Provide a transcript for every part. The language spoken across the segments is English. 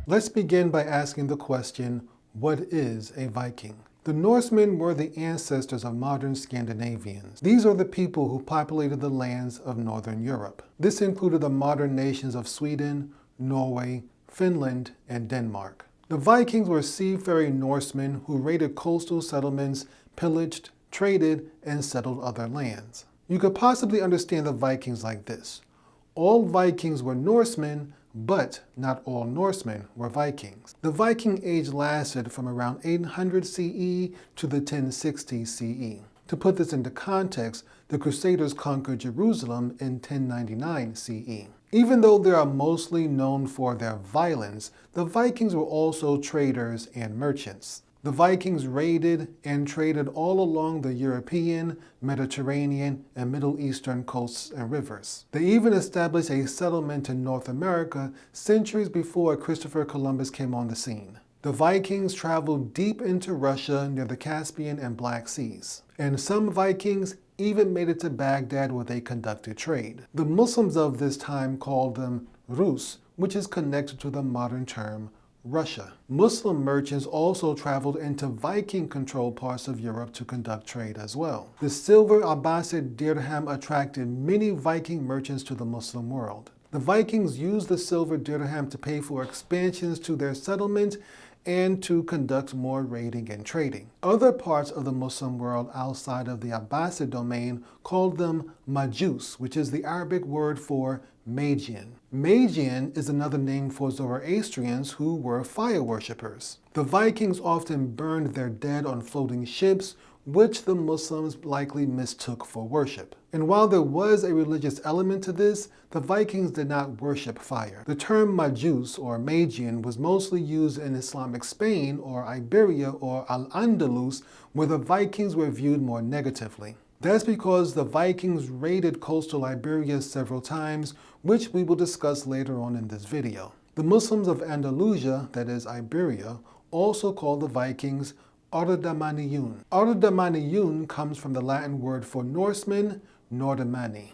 Let's begin by asking the question, what is a Viking? The Norsemen were the ancestors of modern Scandinavians. These are the people who populated the lands of Northern Europe. This included the modern nations of Sweden, Norway, Finland, and Denmark. The Vikings were seafaring Norsemen who raided coastal settlements, pillaged, traded, and settled other lands. You could possibly understand the Vikings like this. All Vikings were Norsemen, but not all Norsemen were Vikings. The Viking Age lasted from around 800 CE to the 1060 CE. To put this into context, the Crusaders conquered Jerusalem in 1099 CE. Even though they are mostly known for their violence, the Vikings were also traders and merchants. The Vikings raided and traded all along the European, Mediterranean, and Middle Eastern coasts and rivers. They even established a settlement in North America centuries before Christopher Columbus came on the scene. The Vikings traveled deep into Russia near the Caspian and Black Seas, and some Vikings even made it to Baghdad where they conducted trade. The Muslims of this time called them Rus, which is connected to the modern term Russia. Muslim merchants also traveled into Viking-controlled parts of Europe to conduct trade as well. The silver Abbasid dirham attracted many Viking merchants to the Muslim world. The Vikings used the silver dirham to pay for expansions to their settlement and to conduct more raiding and trading. Other parts of the Muslim world outside of the Abbasid domain called them Majus, which is the Arabic word for Magian. Magian is another name for Zoroastrians who were fire worshippers. The Vikings often burned their dead on floating ships, which the Muslims likely mistook for worship. And while there was a religious element to this, the Vikings did not worship fire. The term Majus or Magian was mostly used in Islamic Spain or Iberia or Al-Andalus, where the Vikings were viewed more negatively. That's because the Vikings raided coastal Iberia several times, which we will discuss later on in this video. The Muslims of Andalusia, that is Iberia, also call the Vikings Ardamaniyun. Ardamaniyun comes from the Latin word for Norsemen, Nordamani.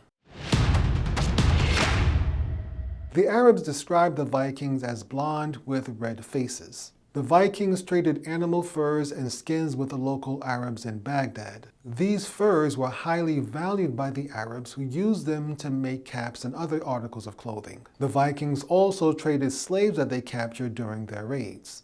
The Arabs described the Vikings as blonde with red faces. The Vikings traded animal furs and skins with the local Arabs in Baghdad. These furs were highly valued by the Arabs, who used them to make caps and other articles of clothing. The Vikings also traded slaves that they captured during their raids.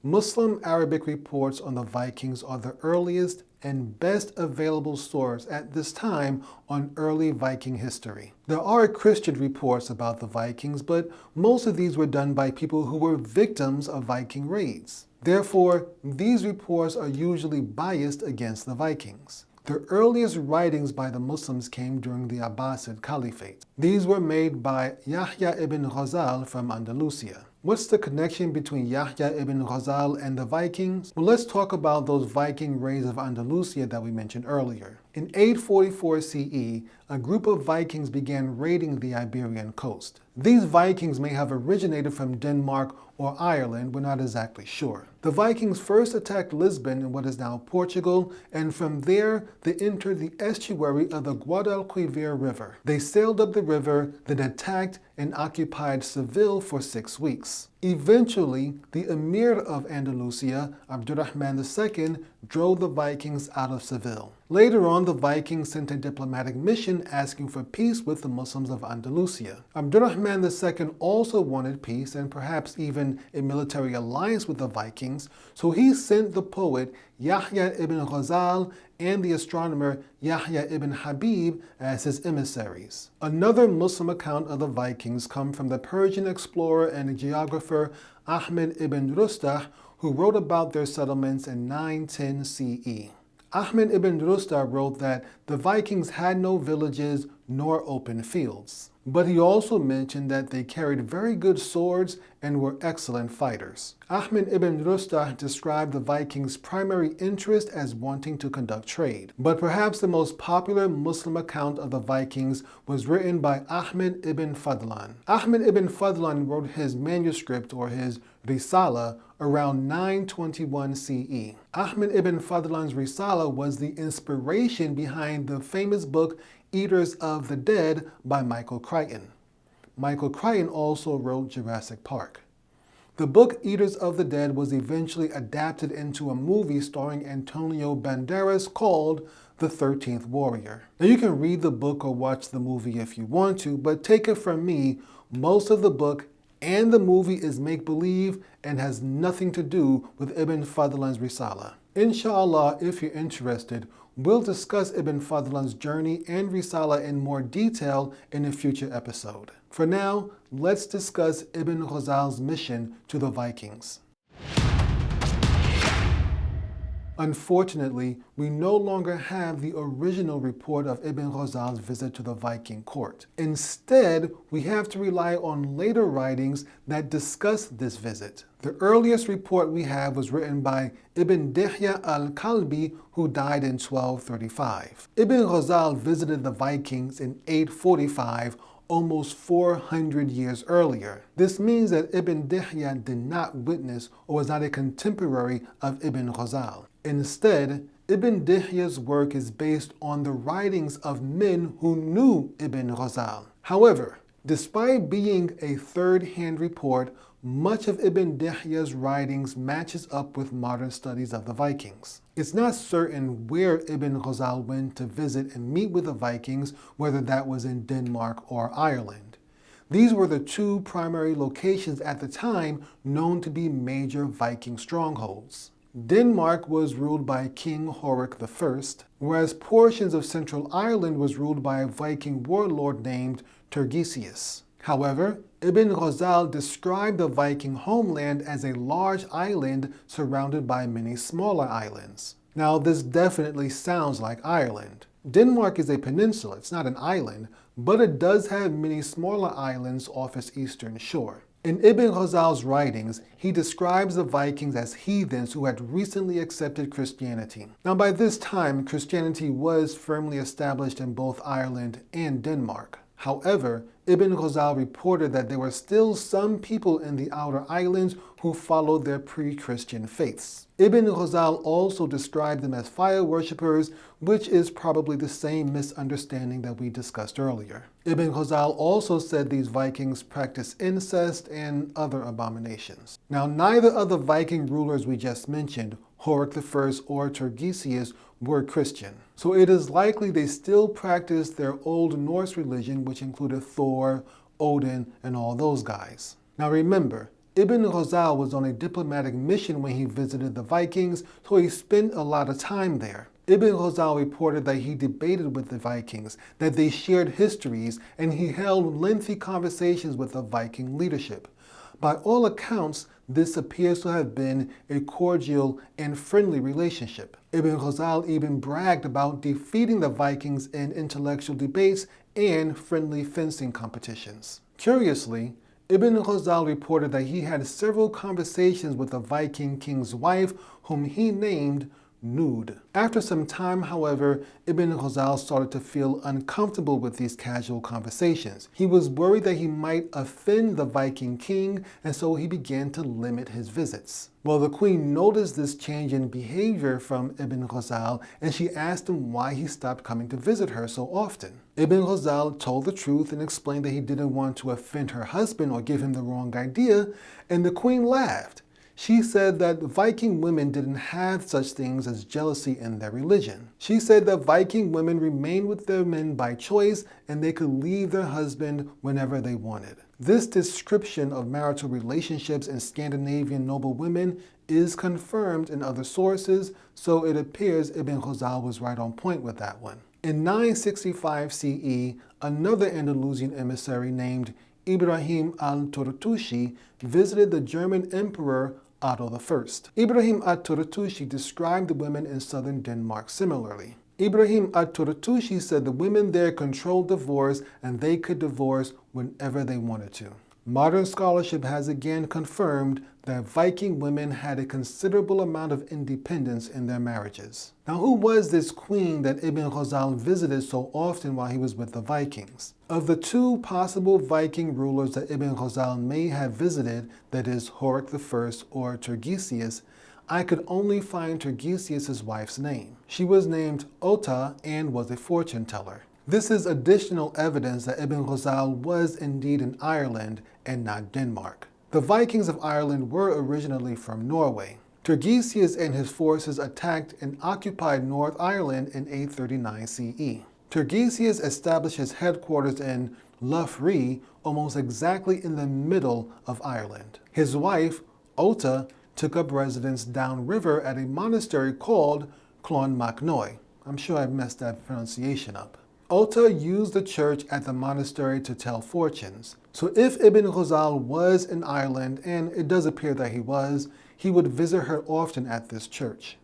Muslim Arabic reports on the Vikings are the earliest and best available source at this time on early Viking history. There are Christian reports about the Vikings, but most of these were done by people who were victims of Viking raids. Therefore, these reports are usually biased against the Vikings. The earliest writings by the Muslims came during the Abbasid Caliphate. These were made by Yahya ibn Ghazal from Andalusia. What's the connection between Yahya ibn Ghazal and the Vikings? Well, let's talk about those Viking raids of Andalusia that we mentioned earlier. In 844 CE, a group of Vikings began raiding the Iberian coast. These Vikings may have originated from Denmark or Ireland, we're not exactly sure. The Vikings first attacked Lisbon in what is now Portugal, and from there they entered the estuary of the Guadalquivir River. They sailed up the river, then attacked and occupied Seville for 6 weeks. Eventually, the Emir of Andalusia, Abdurrahman II, drove the Vikings out of Seville. Later on, the Vikings sent a diplomatic mission asking for peace with the Muslims of Andalusia. Abdurrahman II also wanted peace and perhaps even a military alliance with the Vikings, so he sent the poet Yahya ibn Ghazal and the astronomer Yahya ibn Habib as his emissaries. Another Muslim account of the Vikings comes from the Persian explorer and geographer Ahmed ibn Rustah, who wrote about their settlements in 910 CE. Ahmed ibn Rustah wrote that the Vikings had no villages nor open fields. But he also mentioned that they carried very good swords and were excellent fighters. Ahmed ibn Rustah described the Vikings' primary interest as wanting to conduct trade. But perhaps the most popular Muslim account of the Vikings was written by Ahmed ibn Fadlan. Ahmed ibn Fadlan wrote his manuscript, or his Risala, around 921 CE. Ahmed ibn Fadlan's Risala was the inspiration behind the famous book Eaters of the Dead by Michael Crichton. Michael Crichton also wrote Jurassic Park. The book Eaters of the Dead was eventually adapted into a movie starring Antonio Banderas called The 13th Warrior. Now you can read the book or watch the movie if you want to, but take it from me, most of the book and the movie is make-believe and has nothing to do with Ibn Fadlan's Risala. Inshallah, if you're interested, we'll discuss Ibn Fadlan's journey and Risala in more detail in a future episode. For now, let's discuss Ibn Ghazal's mission to the Vikings. Unfortunately, we no longer have the original report of Ibn Ghazal's visit to the Viking court. Instead, we have to rely on later writings that discuss this visit. The earliest report we have was written by Ibn Dihya al-Kalbi, who died in 1235. Ibn Ghazal visited the Vikings in 845, almost 400 years earlier. This means that Ibn Dihya did not witness or was not a contemporary of Ibn Ghazal. Instead, Ibn Dihya's work is based on the writings of men who knew Ibn Ghazal. However, despite being a third-hand report, much of Ibn Dihya's writings matches up with modern studies of the Vikings. It's not certain where Ibn Ghazal went to visit and meet with the Vikings, whether that was in Denmark or Ireland. These were the two primary locations at the time known to be major Viking strongholds. Denmark was ruled by King Horik I, whereas portions of Central Ireland was ruled by a Viking warlord named Turgesius. However, Ibn Ghazal described the Viking homeland as a large island surrounded by many smaller islands. Now, this definitely sounds like Ireland. Denmark is a peninsula, it's not an island, but it does have many smaller islands off its eastern shore. In Ibn Ghazal's writings, he describes the Vikings as heathens who had recently accepted Christianity. Now, by this time, Christianity was firmly established in both Ireland and Denmark. However, Ibn Ghazal reported that there were still some people in the outer islands who followed their pre-Christian faiths. Ibn Ghazal also described them as fire worshippers, which is probably the same misunderstanding that we discussed earlier. Ibn Ghazal also said these Vikings practiced incest and other abominations. Now, neither of the Viking rulers we just mentioned, Horik I or Turgesius, were Christian. So it is likely they still practiced their Old Norse religion, which included Thor, Odin, and all those guys. Now remember, Ibn Ghazal was on a diplomatic mission when he visited the Vikings, so he spent a lot of time there. Ibn Ghazal reported that he debated with the Vikings, that they shared histories, and he held lengthy conversations with the Viking leadership. By all accounts, this appears to have been a cordial and friendly relationship. Ibn Ghazal even bragged about defeating the Vikings in intellectual debates and friendly fencing competitions. Curiously, Ibn Ghazal reported that he had several conversations with the Viking king's wife, whom he named Nude. After some time, however, Ibn Ghazal started to feel uncomfortable with these casual conversations. He was worried that he might offend the Viking king, and so he began to limit his visits. Well, the queen noticed this change in behavior from Ibn Ghazal, and she asked him why he stopped coming to visit her so often. Ibn Ghazal told the truth and explained that he didn't want to offend her husband or give him the wrong idea, and the queen laughed. She said that Viking women didn't have such things as jealousy in their religion. She said that Viking women remained with their men by choice and they could leave their husband whenever they wanted. This description of marital relationships in Scandinavian noble women is confirmed in other sources, so it appears Ibn Ghazal was right on point with that one. In 965 CE, another Andalusian emissary named Ibrahim al-Turtushi visited the German emperor Otto I. Ibrahim al-Turtushi described the women in southern Denmark similarly. Ibrahim al-Turtushi said the women there controlled divorce and they could divorce whenever they wanted to. Modern scholarship has again confirmed that Viking women had a considerable amount of independence in their marriages. Now, who was this queen that Ibn Ghazal visited so often while he was with the Vikings? Of the two possible Viking rulers that Ibn Ghazal may have visited, that is Horik I or Turgesius, I could only find Turgesius' wife's name. She was named Ota and was a fortune teller. This is additional evidence that Ibn Ghazal was indeed in Ireland and not Denmark. The Vikings of Ireland were originally from Norway. Turgesius and his forces attacked and occupied North Ireland in 839 CE. Turgesius established his headquarters in Loughrea, almost exactly in the middle of Ireland. His wife, Ota, took up residence downriver at a monastery called Clonmacnoise. I'm sure I messed that pronunciation up. Ota used the church at the monastery to tell fortunes. So if Ibn Ghazal was in Ireland, and it does appear that he would visit her often at this church.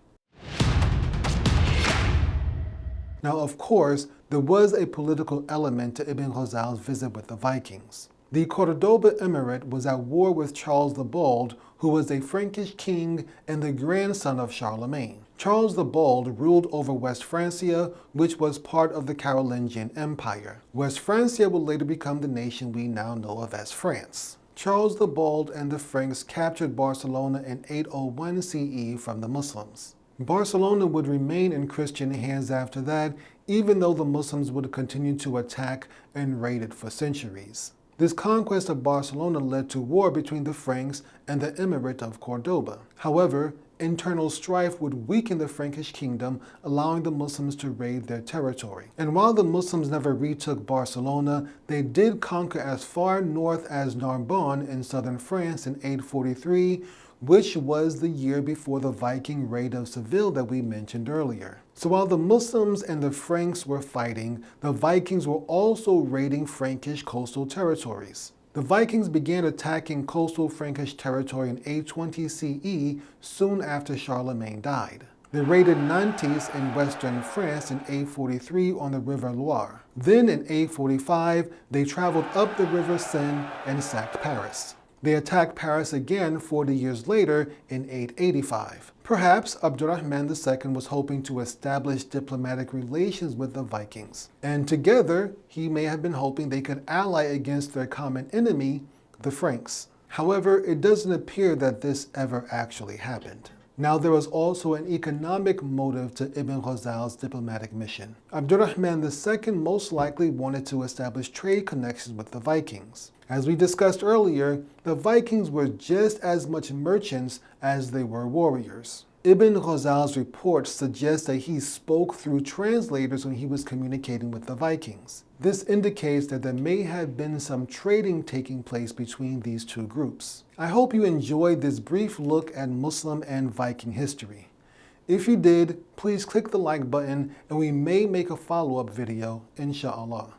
Now, of course, there was a political element to Ibn Ghazal's visit with the Vikings. The Cordoba Emirate was at war with Charles the Bald, who was a Frankish king and the grandson of Charlemagne. Charles the Bald ruled over West Francia, which was part of the Carolingian Empire. West Francia would later become the nation we now know of as France. Charles the Bald and the Franks captured Barcelona in 801 CE from the Muslims. Barcelona would remain in Christian hands after that, even though the Muslims would continue to attack and raid it for centuries. This conquest of Barcelona led to war between the Franks and the Emirate of Cordoba. However, internal strife would weaken the Frankish kingdom, allowing the Muslims to raid their territory. And while the Muslims never retook Barcelona, they did conquer as far north as Narbonne in southern France in 843, which was the year before the Viking raid of Seville that we mentioned earlier. So while the Muslims and the Franks were fighting, the Vikings were also raiding Frankish coastal territories. The Vikings began attacking coastal Frankish territory in 820 CE, soon after Charlemagne died. They raided Nantes in western France in 843 on the River Loire. Then in 845, they traveled up the River Seine and sacked Paris. They attacked Paris again 40 years later in 885. Perhaps Abdurrahman II was hoping to establish diplomatic relations with the Vikings. And together, he may have been hoping they could ally against their common enemy, the Franks. However, it doesn't appear that this ever actually happened. Now, there was also an economic motive to Ibn Ghazal's diplomatic mission. Abdurrahman II most likely wanted to establish trade connections with the Vikings. As we discussed earlier, the Vikings were just as much merchants as they were warriors. Ibn Ghazal's report suggests that he spoke through translators when he was communicating with the Vikings. This indicates that there may have been some trading taking place between these two groups. I hope you enjoyed this brief look at Muslim and Viking history. If you did, please click the like button and we may make a follow-up video, inshallah.